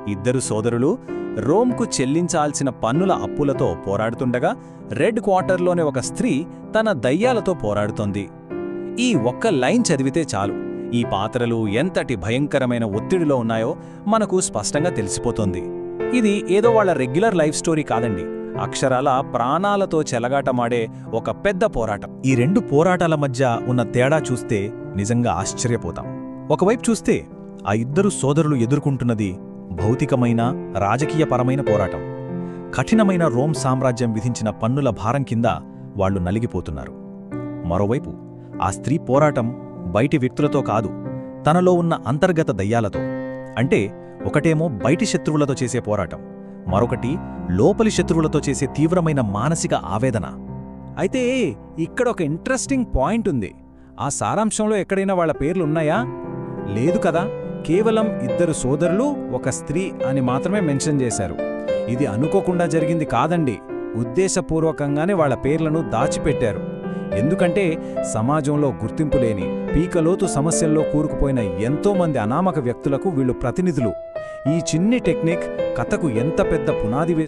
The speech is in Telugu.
ఇద్దరు సోదరులు రోమ్కు చెల్లించాల్సిన పన్నుల అప్పులతో పోరాడుతుండగా రెడ్ క్వార్టర్లోని ఒక స్త్రీ తన దయ్యాలతో పోరాడుతోంది. ఈ ఒక్క లైన్ చదివితే చాలు ఈ పాత్రలు ఎంతటి భయంకరమైన ఒత్తిడిలో ఉన్నాయో మనకు స్పష్టంగా తెలిసిపోతోంది. ఇది ఏదో వాళ్ళ రెగ్యులర్ లైఫ్ స్టోరీ కాదండి, అక్షరాల ప్రాణాలతో చెలగాటమాడే ఒక పెద్ద పోరాటం. ఈ రెండు పోరాటాల మధ్య ఉన్న తేడా చూస్తే నిజంగా ఆశ్చర్యపోతాం. ఒకవైపు చూస్తే ఆ ఇద్దరు సోదరులు ఎదుర్కొంటున్నది భౌతికమైన రాజకీయపరమైన పోరాటం. కఠినమైన రోమ్ సామ్రాజ్యం విధించిన పన్నుల భారం కింద వాళ్లు నలిగిపోతున్నారు. మరోవైపు ఆ స్త్రీ పోరాటం బయటి వ్యక్తులతో కాదు, తనలో ఉన్న అంతర్గత దయ్యాలతో. అంటే ఒకటేమో బయటి శత్రువులతో చేసే పోరాటం, మరొకటి లోపలి శత్రువులతో చేసే తీవ్రమైన మానసిక ఆవేదన. అయితే ఇక్కడొక ఇంట్రెస్టింగ్ పాయింట్ ఉంది. ఆ సారాంశంలో ఎక్కడైనా వాళ్ల పేర్లున్నాయా? లేదు కదా, కేవలం ఇద్దరు సోదరులు ఒక స్త్రీ అని మాత్రమే మెన్షన్ చేశారు. ఇది అనుకోకుండా జరిగింది కాదండి, ఉద్దేశపూర్వకంగానే వాళ్ల పేర్లను దాచిపెట్టారు. ఎందుకంటే సమాజంలో గుర్తింపు లేని పీకలోతు సమస్యల్లో కూరుకుపోయిన ఎంతోమంది అనామక వ్యక్తులకు వీళ్లు ప్రతినిధులు. ఈ చిన్ని టెక్నిక్ కథకు ఎంత పెద్ద పునాది